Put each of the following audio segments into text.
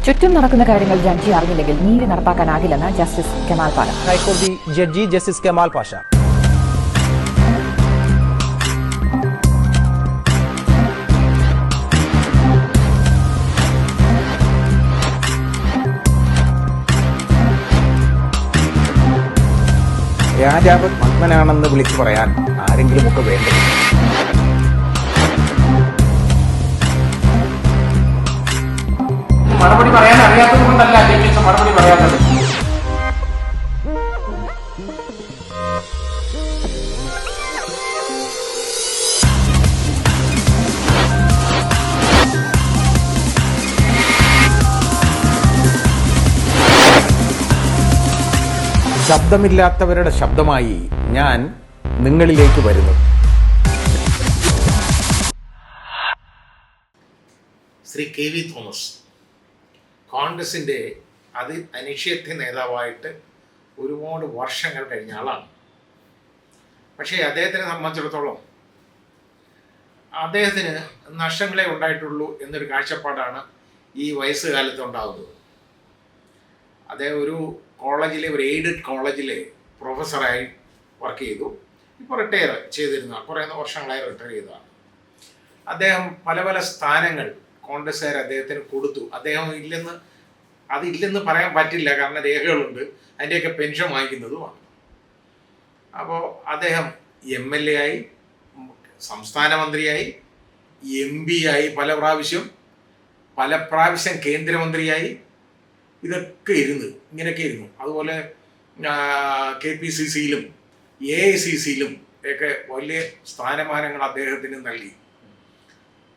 ചുറ്റും നടക്കുന്ന കാര്യങ്ങൾ ജഡ്ജി അറിഞ്ഞില്ലെങ്കിൽ നീതി നടപ്പാക്കാനാകില്ലെന്ന് ജസ്റ്റിസ് കെമാൽ പാഷ. ഹൈക്കോടതി ജഡ്ജി ജസ്റ്റിസ് കെമാൽ പാഷ. രാജാവ് മഗ്നനാണെന്ന് വിളിച്ചു പറയാൻ ആരെങ്കിലുമൊക്കെ വേണ്ടത്. മറുപടി പറയാൻ അറിയാത്തത് കൊണ്ടല്ല ജഡ്ജസ് മറുപടി പറയാത്തത്. ശബ്ദമില്ലാത്തവരുടെ ശബ്ദമായി ഞാൻ നിങ്ങളിലേക്ക് വരുന്നു. ശ്രീ കെ വി തോമസ് കോൺഗ്രസിൻ്റെ അനിശ്ചിത നേതാവായിട്ട് ഒരുപാട് വർഷങ്ങൾ കഴിഞ്ഞ ആളാണ്. പക്ഷേ അദ്ദേഹത്തിനെ സംബന്ധിച്ചിടത്തോളം അദ്ദേഹത്തിന് നഷ്ടങ്ങളെ ഉണ്ടായിട്ടുള്ളൂ എന്നൊരു കാഴ്ചപ്പാടാണ് ഈ വയസ്സുകാലത്ത് ഉണ്ടാകുന്നത്. അദ്ദേഹം ഒരു കോളേജിലെ ഒരു എയ്ഡഡ് കോളേജിലെ പ്രൊഫസറായി വർക്ക് ചെയ്തു. ഇപ്പോൾ റിട്ടയർ ചെയ്തിരുന്ന കുറേ വർഷങ്ങളായി റിട്ടയർ ചെയ്തതാണ്. അദ്ദേഹം പല പല സ്ഥാനങ്ങൾ കോൺഗ്രസ്സുകാർ അദ്ദേഹത്തിന് കൊടുത്തു. അദ്ദേഹം അതില്ലെന്ന് പറയാൻ പറ്റില്ല, കാരണം രേഖകളുണ്ട്, അതിൻ്റെയൊക്കെ പെൻഷൻ വാങ്ങിക്കുന്നതുമാണ്. അപ്പോൾ അദ്ദേഹം MLA ആയി, സംസ്ഥാന മന്ത്രിയായി, MP ആയി, പല പ്രാവശ്യം കേന്ദ്രമന്ത്രിയായി, ഇതൊക്കെ ഇങ്ങനെയൊക്കെ ഇരുന്നു. അതുപോലെ KPCCയിലും AICCയിലും ഒക്കെ വലിയ സ്ഥാനമാനങ്ങൾ അദ്ദേഹത്തിന് നൽകി.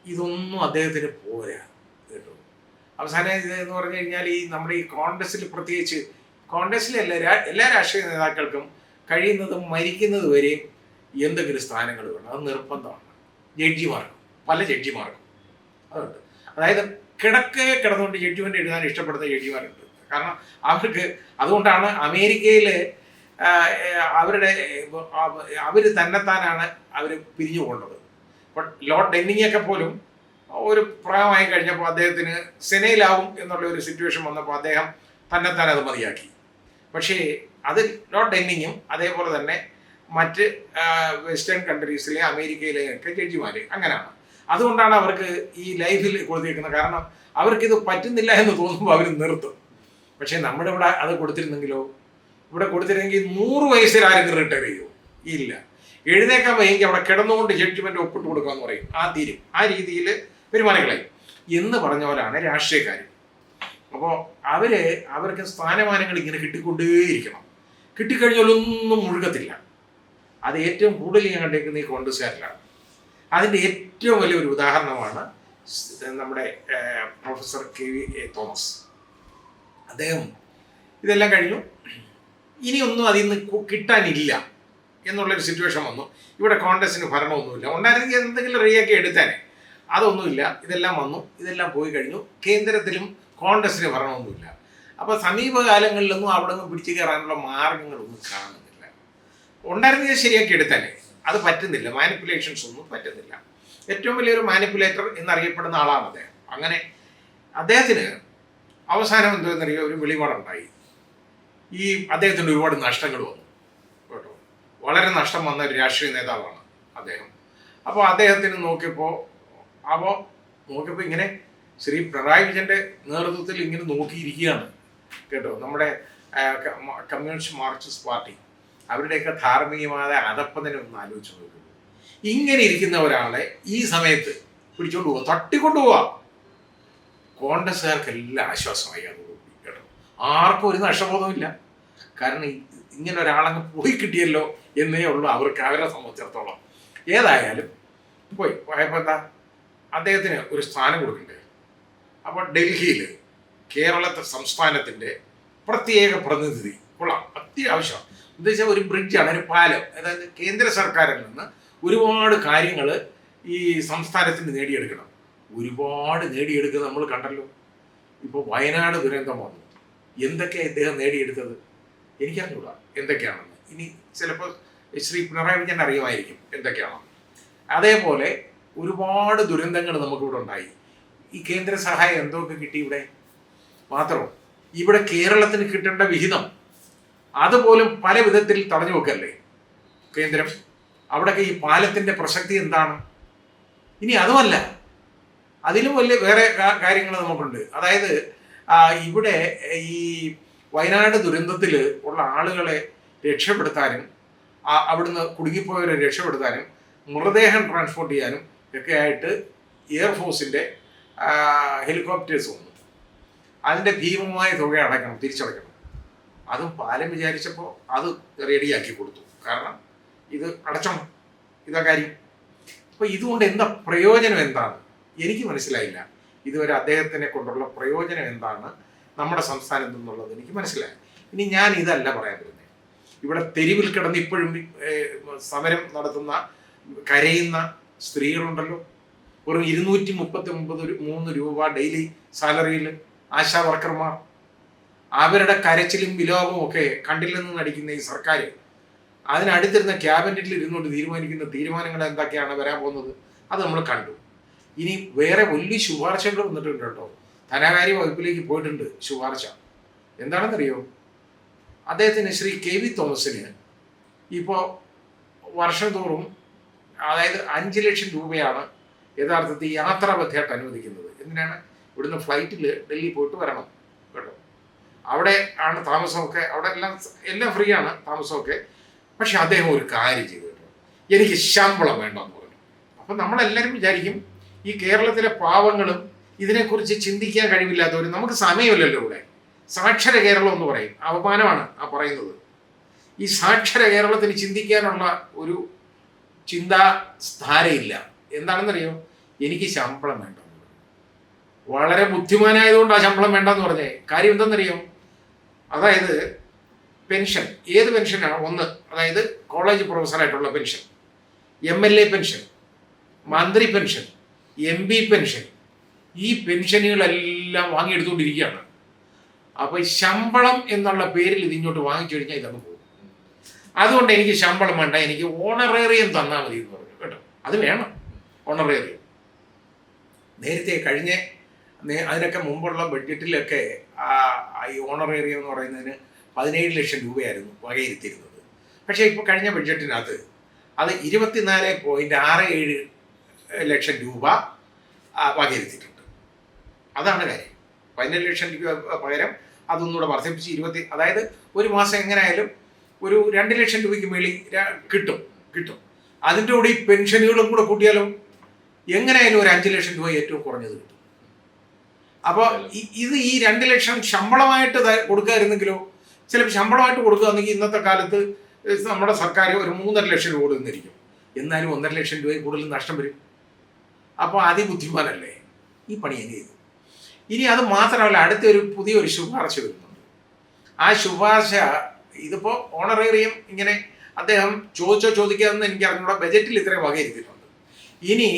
ഇതൊന്നും അദ്ദേഹത്തിന് പോരാ കേട്ടോ. അവസാനം ഇതെന്ന് പറഞ്ഞു കഴിഞ്ഞാൽ നമ്മുടെ ഈ കോൺഗ്രസ്സിൽ, പ്രത്യേകിച്ച് കോൺഗ്രസ്സിലെ എല്ലാ രാഷ്ട്രീയ നേതാക്കൾക്കും കഴിയുന്നതും മരിക്കുന്നത് വരെയും എന്തെങ്കിലും സ്ഥാനങ്ങൾ വേണം. അത് നിർബന്ധമാണ്. പല ജഡ്ജിമാർക്കും അതുണ്ട്. അതായത് കിടന്നുകൊണ്ട് ജഡ്ജിമെൻ്റ് എഴുതാൻ ഇഷ്ടപ്പെടുന്ന ജഡ്ജിമാരുണ്ട്. കാരണം അതുകൊണ്ടാണ് അമേരിക്കയിൽ അവർ തന്നെത്താനാണ് അവർ പിരിഞ്ഞു കൊണ്ടത്. ബട്ട് ലോർഡ് ഡെന്നിങ്ങൊക്കെ പോലും ഒരു പ്രായമായി കഴിഞ്ഞപ്പോൾ അദ്ദേഹത്തിന് സെനയിലാവും എന്നുള്ള ഒരു സിറ്റുവേഷൻ വന്നപ്പോൾ അദ്ദേഹം തന്നെത്താൻ അത് മതിയാക്കി. പക്ഷേ അത് ലോർഡ് ഡെന്നിങ്ങും അതേപോലെ തന്നെ മറ്റ് വെസ്റ്റേൺ കൺട്രീസിലെ അമേരിക്കയിലെയൊക്കെ ജഡ്ജിമാർ അങ്ങനെയാണ്. അതുകൊണ്ടാണ് അവർക്ക് ഈ ലൈഫിൽ കൊടുത്തിരിക്കുന്നത്. കാരണം അവർക്കിത് പറ്റുന്നില്ല എന്ന് തോന്നുമ്പോൾ അവർ നിർത്തും. പക്ഷേ നമ്മുടെ ഇവിടെ അത് കൊടുത്തിരുന്നെങ്കിലോ, ഇവിടെ കൊടുത്തിരുന്നെങ്കിൽ 100 വയസ്സിൽ ആരെങ്കിലും റിട്ടയർ ചെയ്യുമോ? ഇല്ല. എഴുന്നേക്കാൻ വയ്യെങ്കിൽ അവിടെ കിടന്നുകൊണ്ട് ജഡ്ജ്മെന്റ് ഒപ്പിട്ട് കൊടുക്കാന്ന് പറയും. തീരും. ആ രീതിയിൽ പെരുമാറികളായി എന്ന് പറഞ്ഞ പോലാണ് രാഷ്ട്രീയക്കാർ. അപ്പോൾ അവർക്ക് സ്ഥാനമാനങ്ങൾ ഇങ്ങനെ കിട്ടിക്കൊണ്ടേയിരിക്കണം. കിട്ടിക്കഴിഞ്ഞാലൊന്നും മുഴുകത്തില്ല. അത് ഏറ്റവും കൂടുതൽ ഞാൻ കണ്ടേക്കുന്ന ഈ കോൺഗ്രസ്സുകാരിലാണ്. അതിൻ്റെ ഏറ്റവും വലിയൊരു ഉദാഹരണമാണ് നമ്മുടെ പ്രൊഫസർ KV തോമസ്. അദ്ദേഹം ഇതെല്ലാം കഴിഞ്ഞു, ഇനിയൊന്നും അതിൽ നിന്ന് കിട്ടാനില്ല എന്നുള്ളൊരു സിറ്റുവേഷൻ വന്നു. ഇവിടെ കോൺഗ്രസ്സിന് ഭരണമൊന്നുമില്ല. ഉണ്ടായിരുന്നെങ്കിൽ എന്തെങ്കിലും റീയൊക്കെ എടുത്തേനെ. അതൊന്നുമില്ല. ഇതെല്ലാം വന്നു, ഇതെല്ലാം പോയി കഴിഞ്ഞു. കേന്ദ്രത്തിലും കോൺഗ്രസ്സിന് ഭരണമൊന്നുമില്ല. അപ്പോൾ സമീപകാലങ്ങളിലൊന്നും അവിടെ നിന്ന് പിടിച്ചു കയറാനുള്ള മാർഗങ്ങളൊന്നും കാണുന്നില്ല. ഉണ്ടായിരുന്നെങ്കിൽ ശരിയാക്കി എടുത്തേനെ. അത് പറ്റുന്നില്ല. മാനിപ്പുലേഷൻസ് ഒന്നും പറ്റുന്നില്ല. ഏറ്റവും വലിയൊരു മാനിപ്പുലേറ്റർ എന്നറിയപ്പെടുന്ന ആളാണ് അദ്ദേഹം. അങ്ങനെ അദ്ദേഹത്തിന് അവസാനം എന്തോന്നറിയോ, ഒരു വെളിപാടുണ്ടായി. അദ്ദേഹത്തിന് ഒരുപാട് നഷ്ടങ്ങൾ വന്നു കേട്ടോ. വളരെ നഷ്ടം വന്ന ഒരു രാഷ്ട്രീയ നേതാവാണ് അദ്ദേഹം. അപ്പോൾ അദ്ദേഹത്തിന് നോക്കിയപ്പോൾ ഇങ്ങനെ ശ്രീ പിണറായി വിജയൻ്റെ നേതൃത്വത്തിൽ ഇങ്ങനെ നോക്കിയിരിക്കുകയാണ് കേട്ടോ. നമ്മുടെ കമ്മ്യൂണിസ്റ്റ് മാർക്സിസ്റ്റ് പാർട്ടി അവരുടെയൊക്കെ ധാർമ്മികമായ അതപ്പതിനെ ഒന്ന് ആലോചിച്ച് നോക്കുന്നു. ഇങ്ങനെ ഇരിക്കുന്ന ഒരാളെ ഈ സമയത്ത് പിടിച്ചോണ്ട് പോവുക, തട്ടിക്കൊണ്ടു പോവുക. കോൺഗ്രസ്സുകാർക്കെല്ലാം ആശ്വാസമായി അതോടുകൂടി കേട്ടോ. ആർക്കും ഒരു നഷ്ടബോധമില്ല. കാരണം ഇങ്ങനെ ഒരാളങ്ങ് പോയി കിട്ടിയല്ലോ എന്നേ ഉള്ളൂ അവരെ സംബന്ധിച്ചിടത്തോളം. ഏതായാലും പോയപ്പോൾ അദ്ദേഹത്തിന് ഒരു സ്ഥാനം കൊടുക്കണ്ടേ. അപ്പോൾ ഡൽഹിയിൽ കേരളത്തെ സംസ്ഥാനത്തിൻ്റെ പ്രത്യേക പ്രതിനിധി കൊള്ളാം, അത്യാവശ്യം. എന്താ വെച്ചാൽ ഒരു ബ്രിഡ്ജാണ്, ഒരു പാലം. അതായത് കേന്ദ്ര സർക്കാരിൽ നിന്ന് ഒരുപാട് കാര്യങ്ങൾ ഈ സംസ്ഥാനത്തിന് നേടിയെടുക്കണം. ഒരുപാട് നേടിയെടുക്കുന്നത് നമ്മൾ കണ്ടല്ലോ. ഇപ്പോൾ വയനാട് ദുരന്തം വന്നു. എന്തൊക്കെയാണ് ഇദ്ദേഹം നേടിയെടുത്തത് എനിക്കറിഞ്ഞൂടാ എന്തൊക്കെയാണെന്ന്. ഇനി ചിലപ്പോൾ ശ്രീ പിണറായി വിജയൻ അറിയുമായിരിക്കും എന്തൊക്കെയാണെന്ന്. അതേപോലെ ഒരുപാട് ദുരന്തങ്ങൾ നമുക്കിവിടെ ഉണ്ടായി. ഈ കേന്ദ്ര സഹായം എന്തൊക്കെ കിട്ടി ഇവിടെ? മാത്രം ഇവിടെ കേരളത്തിന് കിട്ടേണ്ട വിഹിതം അതുപോലും പല വിധത്തിൽ തടഞ്ഞു വെക്കല്ലേ കേന്ദ്രം. അവിടെയൊക്കെ ഈ പാലത്തിൻ്റെ പ്രസക്തി എന്താണ്? ഇനി അതുമല്ല, അതിലും വലിയ വേറെ കാര്യങ്ങൾ നമുക്കുണ്ട്. അതായത് ഇവിടെ ഈ വയനാട് ദുരന്തത്തിൽ ഉള്ള ആളുകളെ രക്ഷപ്പെടുത്താനും അവിടുന്ന് കുടുങ്ങിപ്പോയവരെ രക്ഷപ്പെടുത്താനും മൃതദേഹം ട്രാൻസ്പോർട്ട് ചെയ്യാനും ഒക്കെ ആയിട്ട് എയർഫോഴ്സിൻ്റെ ഹെലികോപ്റ്റേഴ്സ് വന്നു. അതിൻ്റെ ഭീമമായ തുക അടയ്ക്കണം, തിരിച്ചടയ്ക്കണം. അതും പാലം വിചാരിച്ചപ്പോൾ അത് റെഡിയാക്കി കൊടുത്തു. കാരണം ഇത് അടച്ചോണം, ഇതാ കാര്യം. അപ്പോൾ ഇതുകൊണ്ട് എന്താ പ്രയോജനം എന്താണ് എനിക്ക് മനസ്സിലായില്ല. ഇതുവരെ അദ്ദേഹത്തിനെ കൊണ്ടുള്ള പ്രയോജനം എന്താണ് നമ്മുടെ സംസ്ഥാനത്ത് നിന്നുള്ളത് എനിക്ക് മനസ്സിലായി. ഇനി ഞാൻ ഇതല്ല പറയാൻ വരുന്നത്. ഇവിടെ തെരുവിൽ കിടന്ന് ഇപ്പോഴും സമരം കരയുന്ന സ്ത്രീകളുണ്ടല്ലോ. വെറും 239 രൂപ ഡെയിലി സാലറിയിൽ ആശാ വർക്കർമാർ. അവരുടെ കരച്ചിലും വിലോപവും ഒക്കെ കണ്ടില്ലെന്ന് നടിക്കുന്ന ഈ സർക്കാർ അതിനടുത്തിരുന്ന ക്യാബിനറ്റിൽ ഇരുന്നുകൊണ്ട് തീരുമാനിക്കുന്ന തീരുമാനങ്ങൾ എന്തൊക്കെയാണ് വരാൻ പോകുന്നത് അത് നമ്മൾ കണ്ടു. ഇനി വേറെ വലിയ ശുപാർശകൾ വന്നിട്ടുണ്ട് കേട്ടോ. ധനകാര്യ വകുപ്പിലേക്ക് പോയിട്ടുണ്ട് ശുപാർശ. എന്താണെന്നറിയോ? അദ്ദേഹത്തിന് ശ്രീ KV തോമസിന് ഇപ്പോൾ വർഷം തോറും അതായത് 5 ലക്ഷം രൂപയാണ് യഥാർത്ഥത്തിൽ യാത്രാബദ്ധമായിട്ട് അനുവദിക്കുന്നത്. എന്തിനാണ്? ഇവിടുന്ന് ഫ്ലൈറ്റിൽ ഡൽഹി പോയിട്ട് വരണം കേട്ടോ. അവിടെ ആണ് താമസമൊക്കെ, അവിടെ എല്ലാം ഫ്രീ ആണ് താമസമൊക്കെ. പക്ഷെ അദ്ദേഹം ഒരു കാര്യം ചെയ്തു കേട്ടോ, എനിക്ക് ശമ്പളം വേണ്ടെന്ന് പറഞ്ഞു. അപ്പം നമ്മളെല്ലാവരും വിചാരിക്കും ഈ കേരളത്തിലെ പാവങ്ങളും ഇതിനെക്കുറിച്ച് ചിന്തിക്കാൻ കഴിവില്ലാത്തവരും, നമുക്ക് സമയമില്ലല്ലോ ഇവിടെ. സാക്ഷര കേരളം എന്ന് പറയും, അപമാനമാണ് ആ പറയുന്നത്. ഈ സാക്ഷര കേരളത്തിന് ചിന്തിക്കാനുള്ള ഒരു ചിന്താധാരയില്ല. എന്താണെന്നറിയോ? എനിക്ക് ശമ്പളം വേണ്ടെന്ന് പറഞ്ഞു. വളരെ ബുദ്ധിമാനായതുകൊണ്ട് ആ ശമ്പളം വേണ്ടെന്ന് പറഞ്ഞേ. കാര്യം എന്താണെന്നറിയോ? അതായത് പെൻഷൻ, ഏത് പെൻഷനാണ്? ഒന്ന്, അതായത് കോളേജ് പ്രൊഫസറായിട്ടുള്ള പെൻഷൻ, MLA പെൻഷൻ, മന്ത്രി പെൻഷൻ, MP പെൻഷൻ, ഈ പെൻഷനുകളെല്ലാം വാങ്ങിയെടുത്തുകൊണ്ടിരിക്കുകയാണ്. അപ്പോൾ ഈ ശമ്പളം എന്നുള്ള പേരിൽ ഇതിങ്ങോട്ട് വാങ്ങിച്ചു കഴിഞ്ഞാൽ ഇതങ്ങ് പോകും. അതുകൊണ്ട് എനിക്ക് ശമ്പളം വേണ്ട, എനിക്ക് ഓണറേറിയം തന്നാൽ മതി എന്ന് പറഞ്ഞു കേട്ടോ. അത് വേണം, ഓണറേറിയം. നേരത്തെ അതിനൊക്കെ മുമ്പുള്ള ബഡ്ജറ്റിലൊക്കെ ഈ ഓണറേറിയം എന്ന് പറയുന്നതിന് 17 ലക്ഷം രൂപയായിരുന്നു വകയിരുത്തിയിരുന്നത്. പക്ഷേ ഇപ്പോൾ കഴിഞ്ഞ ബഡ്ജറ്റിനകത്ത് അത് 24.67 ലക്ഷം രൂപ വകയിരുത്തിയിട്ടുണ്ട്. അതാണ് കാര്യം. 17 ലക്ഷം രൂപ പകരം അതൊന്നുകൂടെ വർദ്ധിപ്പിച്ച് അതായത് ഒരു മാസം എങ്ങനെയായാലും ഒരു 2 ലക്ഷം രൂപയ്ക്ക് മേളിൽ കിട്ടും. അതിൻ്റെ കൂടെ ഈ പെൻഷനുകളും കൂടെ കൂട്ടിയാലോ എങ്ങനെയായാലും ഒരു 5 ലക്ഷം രൂപ ഏറ്റവും കുറഞ്ഞത് കിട്ടും. അപ്പോൾ ഇത് ഈ 2 ലക്ഷം ശമ്പളമായിട്ട് കൊടുക്കാതിരുന്നെങ്കിലോ, ചിലപ്പോൾ ശമ്പളമായിട്ട് കൊടുക്കുകയാണെങ്കിൽ ഇന്നത്തെ കാലത്ത് നമ്മുടെ സർക്കാർ ഒരു 3.5 ലക്ഷം രൂപ കൊടുക്കുന്നിരിക്കും. എന്നാലും 1.5 ലക്ഷം രൂപയിൽ കൂടുതൽ നഷ്ടം വരും. അപ്പോൾ അതിബുദ്ധിമാനല്ലേ ഈ പണി എങ്ങനെ ചെയ്തു? ഇനി അത് മാത്രമല്ല, അടുത്തൊരു പുതിയൊരു ശുപാർശ വരുന്നുണ്ട്. ആ ശുപാർശ ഇതിപ്പോൾ ഓണറേറിയം ഇങ്ങനെ അദ്ദേഹം ചോദിക്കാമെന്ന് എനിക്ക് അറിഞ്ഞൂടാ. ബജറ്റിൽ ഇത്രയും വകയിരുത്തിയിട്ടുണ്ട്. ഇനി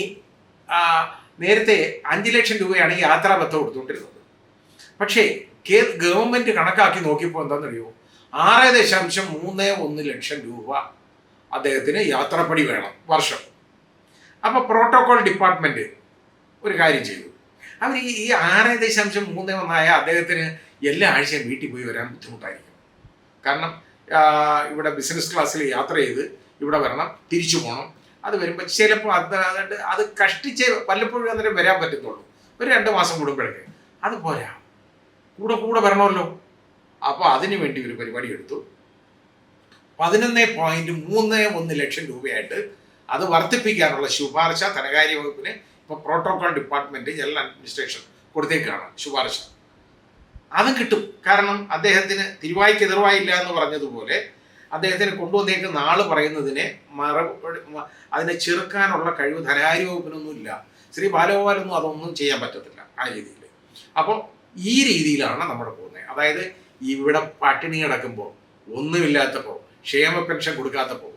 നേരത്തെ 5 ലക്ഷം രൂപയാണ് യാത്രാബദ്ധം കൊടുത്തുകൊണ്ടിരുന്നത്. പക്ഷേ ഗവൺമെൻറ് കണക്കാക്കി നോക്കിയപ്പോൾ എന്താണെന്നറിയോ? 6.31 ലക്ഷം രൂപ അദ്ദേഹത്തിന് യാത്രാപ്പടി വേണം വർഷം. അപ്പോൾ പ്രോട്ടോകോൾ ഡിപ്പാർട്ട്മെൻറ്റ് ഒരു കാര്യം ചെയ്തു. അവർ ഈ 6.31 അദ്ദേഹത്തിന് എല്ലാ ആഴ്ചയും വീട്ടിൽ പോയി വരാൻ ബുദ്ധിമുട്ടായിരിക്കും. കാരണം ഇവിടെ ബിസിനസ് ക്ലാസ്സിൽ യാത്ര ചെയ്ത് ഇവിടെ വരണം, തിരിച്ചു പോകണം. അത് വരുമ്പോൾ ചിലപ്പോൾ അത് കഷ്ടിച്ച് വല്ലപ്പോഴും അന്നേരം വരാൻ പറ്റുന്നുള്ളൂ, ഒരു 2 മാസം കൂടുമ്പോഴൊക്കെ. അത് പോരാ, കൂടെ വരണമല്ലോ. അപ്പോൾ അതിനു വേണ്ടി ഒരു പരിപാടി എടുത്തു. 11.31 ലക്ഷം രൂപയായിട്ട് അത് വർദ്ധിപ്പിക്കാനുള്ള ശുപാർശ ധനകാര്യ വകുപ്പിന് ഇപ്പോൾ പ്രോട്ടോകോൾ ഡിപ്പാർട്ട്മെൻറ്റ് ജനറൽ അഡ്മിനിസ്ട്രേഷൻ കൊടുത്തേക്കാണ് ശുപാർശ. അതും കിട്ടും. കാരണം അദ്ദേഹത്തിന് തിരുവായ്ക്ക് എതിർവായില്ല എന്ന് പറഞ്ഞതുപോലെ അദ്ദേഹത്തിന് കൊണ്ടുവന്നേക്കുന്ന ആൾ പറയുന്നതിനെ അതിനെ ചെറുക്കാനുള്ള കഴിവ് ധനകാര്യ വകുപ്പിനൊന്നുമില്ല. ശ്രീ ബാലഗോപാലൊന്നും അതൊന്നും ചെയ്യാൻ പറ്റത്തില്ല ആ രീതിയിൽ. അപ്പോൾ ഈ രീതിയിലാണ് നമ്മൾ പോകുന്നത്. അതായത് ഇവിടെ പട്ടിണി കിടക്കുമ്പോൾ, ഒന്നുമില്ലാത്തപ്പോൾ, ക്ഷേമ പെൻഷൻ കൊടുക്കാത്തപ്പോൾ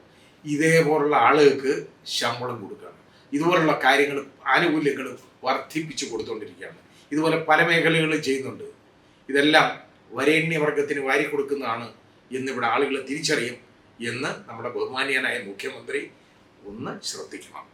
ഇതേപോലുള്ള ആളുകൾക്ക് ശമ്പളം കൊടുക്കുകയാണ്. ഇതുപോലുള്ള കാര്യങ്ങളും ആനുകൂല്യങ്ങളും വർദ്ധിപ്പിച്ചു കൊടുത്തുകൊണ്ടിരിക്കുകയാണ്. ഇതുപോലെ പല മേഖലകളും ചെയ്യുന്നുണ്ട്. ഇതെല്ലാം വരേണ്യവർഗത്തിന് വാരി കൊടുക്കുന്നതാണ് എന്നിവിടെ ആളുകൾ തിരിച്ചറിയും എന്ന് നമ്മുടെ ബഹുമാനീയനായ മുഖ്യമന്ത്രി ഒന്ന് ശ്രദ്ധിക്കണം.